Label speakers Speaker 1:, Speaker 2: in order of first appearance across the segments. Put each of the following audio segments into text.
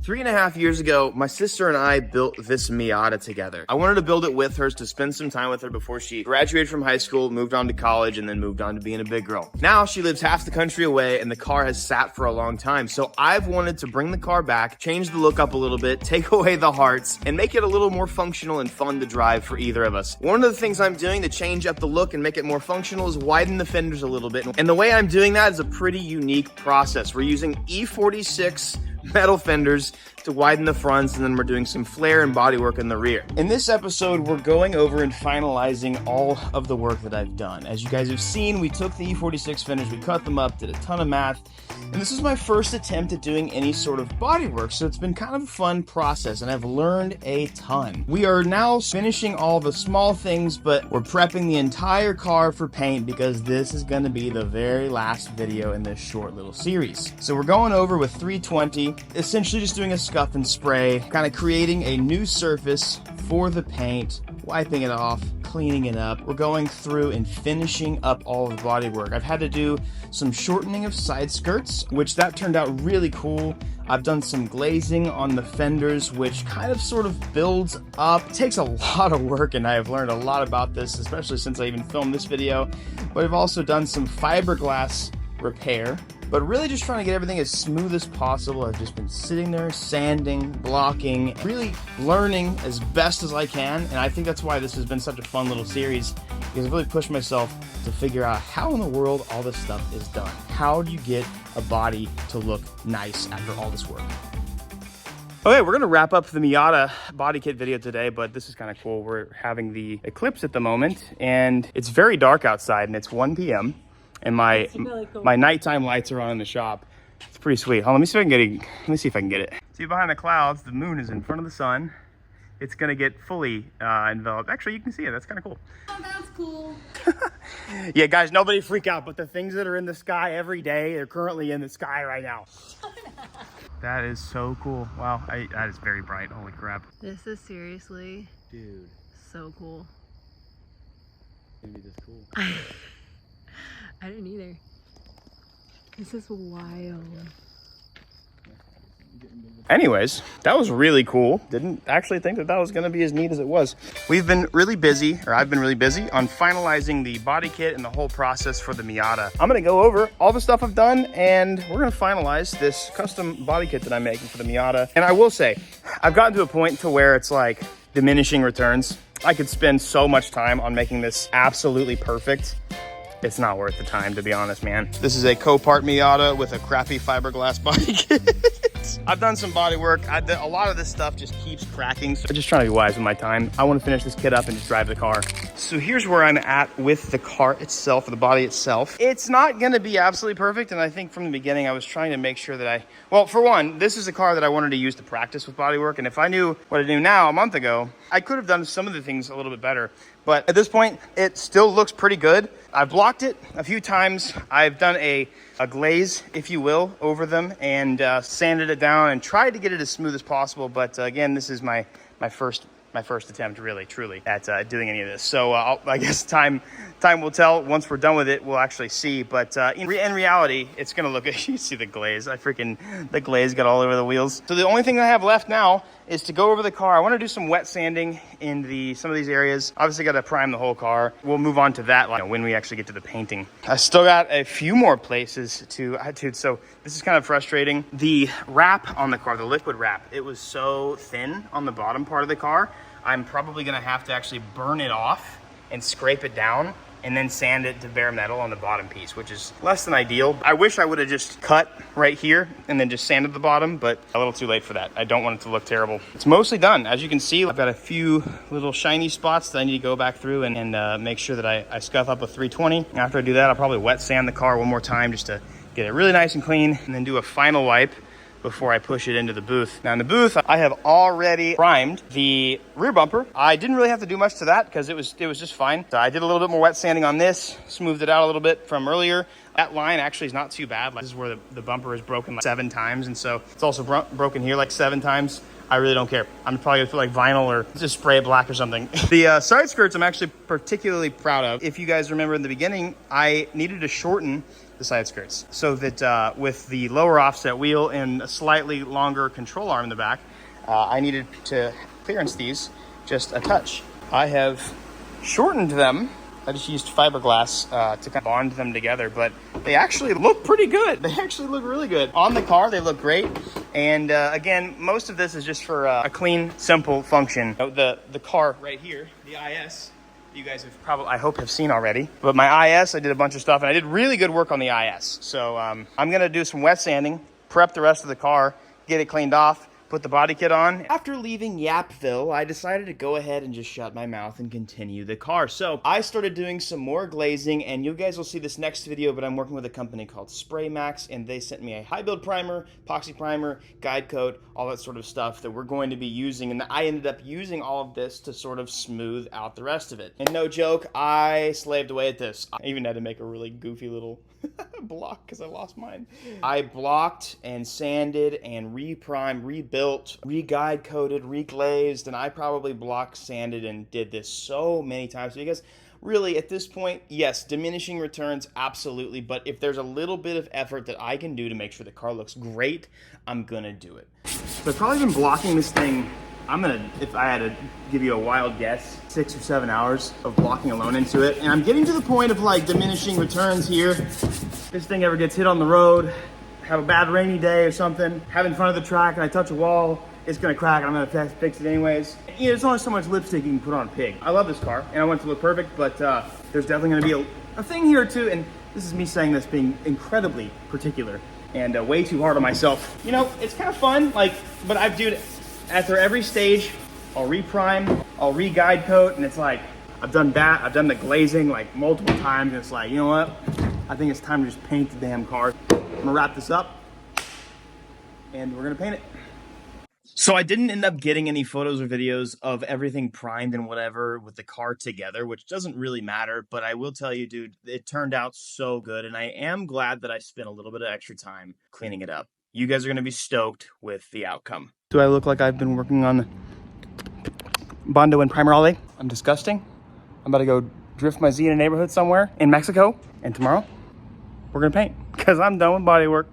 Speaker 1: 3.5 years ago, my sister and I built this Miata together. I wanted to build it with her to spend some time with her before she graduated from high school, moved on to college, and then moved on to being a big girl. Now she lives half the country away and the car has sat for a long time. So I've wanted to bring the car back, change the look up a little bit, take away the hearts, and make it a little more functional and fun to drive for either of us. One of the things I'm doing to change up the look and make it more functional is widen the fenders a little bit. And the way I'm doing that is a pretty unique process. We're using E46 metal fenders to widen the fronts, and then we're doing some flare and bodywork in the rear. In this episode, we're going over and finalizing all of the work that I've done. As you guys have seen, we took the E46 fenders, we cut them up, did a ton of math, and this is my first attempt at doing any sort of bodywork, so it's been kind of a fun process, and I've learned a ton. We are now finishing all the small things, but we're prepping the entire car for paint because this is going to be the very last video in this short little series. So we're going over with 320, essentially just doing a scuff and spray, kind of creating a new surface for the paint, wiping it off, cleaning it up. We're going through and finishing up all of the bodywork. I've had to do some shortening of side skirts, which that turned out really cool. I've done some glazing on the fenders, which kind of sort of builds up. It takes a lot of work, and I have learned a lot about this, especially since I even filmed this video. But I've also done some fiberglass repair, but really just trying to get everything as smooth as possible. I've just been sitting there sanding, blocking, really learning as best as I can, and I think that's why this has been such a fun little series, because I've really pushed myself to figure out how in the world all this stuff is done. How do you get a body to look nice after all this work? Okay, we're gonna wrap up the Miata body kit video today, but this is kind of cool. We're having the eclipse at the moment, and it's very dark outside, and it's 1 p.m. and my nighttime lights are on in the shop. It's pretty sweet. Hold on, let me see if I can get it. See, behind the clouds, the moon is in front of the sun. It's gonna get fully enveloped. Actually, you can see it. That's kind of cool.
Speaker 2: Oh, that's cool.
Speaker 1: Yeah, guys, nobody freak out, but the things that are in the sky every day are currently in the sky right now. That is so cool. Wow, that is very bright. Holy crap.
Speaker 2: This is seriously,
Speaker 1: dude,
Speaker 2: so cool.
Speaker 1: It's gonna be this cool.
Speaker 2: I didn't either. This is wild.
Speaker 1: Anyways, that was really cool. Didn't actually think that was going to be as neat as it was. We've been really busy, or I've been really busy on finalizing the body kit and the whole process for the Miata. I'm going to go over all the stuff I've done, and we're going to finalize this custom body kit that I'm making for the Miata. And I will say, I've gotten to a point to where it's like diminishing returns. I could spend so much time on making this absolutely perfect. It's not worth the time, to be honest, man. This is a Copart Miata with a crappy fiberglass body kit. I've done some body work. A lot of this stuff just keeps cracking. So I'm just trying to be wise with my time. I want to finish this kit up and just drive the car. So here's where I'm at with the car itself, or the body itself. It's not going to be absolutely perfect. And I think from the beginning, I was trying to make sure that well, for one, this is a car that I wanted to use to practice with body work. And if I knew what I do now a month ago, I could have done some of the things a little bit better. But at this point, it still looks pretty good. I've blocked it a few times. I've done a glaze, if you will, over them, and sanded it down and tried to get it as smooth as possible. But again, this is my first attempt, really, truly, at doing any of this. So I guess time will tell. Once we're done with it, we'll actually see. But in reality, it's gonna look. You see the glaze? The glaze got all over the wheels. So the only thing I have left now is to go over the car. I want to do some wet sanding in some of these areas. Obviously, got to prime the whole car. We'll move on to that when we actually get to the painting. I still got a few more places to so this is kind of frustrating. The wrap on the car, the liquid wrap, it was so thin on the bottom part of the car. I'm probably gonna have to actually burn it off and scrape it down and then sand it to bare metal on the bottom piece, which is less than ideal. I wish I would have just cut right here and then just sanded the bottom, but a little too late for that. I don't want it to look terrible. It's mostly done. As you can see, I've got a few little shiny spots that I need to go back through and make sure that I scuff up with 320. After I do that, I'll probably wet sand the car one more time just to get it really nice and clean, and then do a final wipe before I push it into the booth. Now in the booth, I have already primed the rear bumper. I didn't really have to do much to that because it was just fine. So I did a little bit more wet sanding on this, smoothed it out a little bit from earlier. That line actually is not too bad. This is where the bumper is broken like 7 times, and so it's also broken here like 7 times. I really don't care. I'm probably gonna put like vinyl or just spray it black or something. The side skirts I'm actually particularly proud of. If you guys remember in the beginning, I needed to shorten the side skirts so that with the lower offset wheel and a slightly longer control arm in the back, I needed to clearance these just a touch. I have shortened them. I just used fiberglass to kind of bond them together, but they actually look pretty good. They actually look really good. On the car, they look great. And again, most of this is just for a clean, simple function. The car right here, the IS, you guys have probably, I hope, have seen already. But my IS, I did a bunch of stuff, and I did really good work on the IS. So I'm gonna do some wet sanding, prep the rest of the car, get it cleaned off, put the body kit on. After leaving Yapville, I decided to go ahead and just shut my mouth and continue the car. So I started doing some more glazing, and you guys will see this next video, but I'm working with a company called Spray Max, and they sent me a high build primer, epoxy primer, guide coat, all that sort of stuff that we're going to be using. And I ended up using all of this to sort of smooth out the rest of it. And no joke, I slaved away at this. I even had to make a really goofy little block because I lost mine. I blocked and sanded and re-primed, rebuilt, re-guide coated, re-glazed, and I probably blocked, sanded, and did this so many times because really at this point, yes, diminishing returns, absolutely, but if there's a little bit of effort that I can do to make sure the car looks great, I'm gonna do it. So I've probably been blocking this thing, if I had to give you a wild guess, 6 or 7 hours of blocking alone into it. And I'm getting to the point of like diminishing returns here. This thing ever gets hit on the road, have a bad rainy day or something, have in front of the track and I touch a wall, it's gonna crack and I'm gonna fix it anyways. You know, there's only so much lipstick you can put on a pig. I love this car and I want it to look perfect, but there's definitely gonna be a thing here too, and this is me saying this being incredibly particular and way too hard on myself. You know, it's kind of fun, like, but I've done after every stage, I'll re-prime, I'll re-guide coat, and it's like, I've done that, I've done the glazing like multiple times, and it's like, you know what? I think it's time to just paint the damn car. I'm gonna wrap this up, and we're gonna paint it. So I didn't end up getting any photos or videos of everything primed and whatever with the car together, which doesn't really matter, but I will tell you, dude, it turned out so good, and I am glad that I spent a little bit of extra time cleaning it up. You guys are gonna be stoked with the outcome. Do I look like I've been working on Bondo and primer all day? I'm disgusting. I'm about to go drift my Z in a neighborhood somewhere in Mexico, and tomorrow we're gonna paint because I'm done with body work.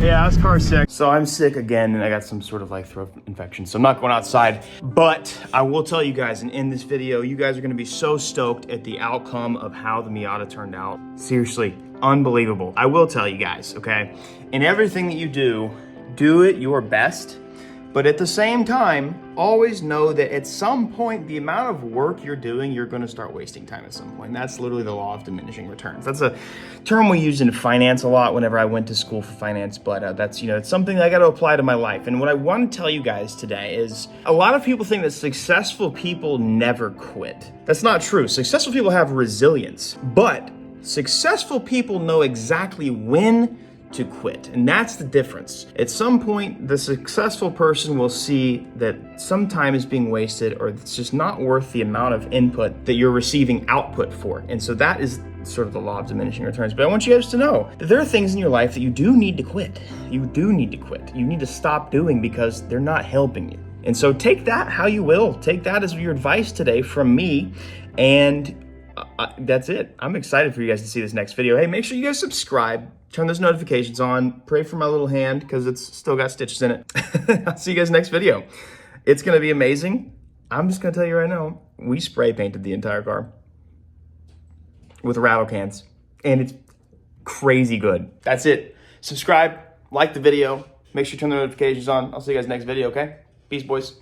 Speaker 1: Yeah, this car's sick. So I'm sick again, and I got some sort of like throat infection, so I'm not going outside. But I will tell you guys, and in this video, you guys are gonna be so stoked at the outcome of how the Miata turned out. Seriously, unbelievable. I will tell you guys, okay? In everything that you do it your best. But at the same time, always know that at some point, the amount of work you're doing, you're gonna start wasting time at some point. And that's literally the law of diminishing returns. That's a term we use in finance a lot whenever I went to school for finance, but that's, you know, it's something that I gotta apply to my life. And what I wanna tell you guys today is, a lot of people think that successful people never quit. That's not true. Successful people have resilience, but successful people know exactly when to quit, and that's the difference. At some point, the successful person will see that some time is being wasted, or it's just not worth the amount of input that you're receiving output for. And so that is sort of the law of diminishing returns. But I want you guys to know that there are things in your life that you do need to quit. You do need to quit. You need to stop doing because they're not helping you. And so take that how you will. Take that as your advice today from me, and that's it. I'm excited for you guys to see this next video. Hey, make sure you guys subscribe. Turn those notifications on. Pray for my little hand because it's still got stitches in it. I'll see you guys next video. It's going to be amazing. I'm just going to tell you right now, we spray painted the entire car with rattle cans, and it's crazy good. That's it. Subscribe, like the video. Make sure you turn the notifications on. I'll see you guys next video, okay? Peace, boys.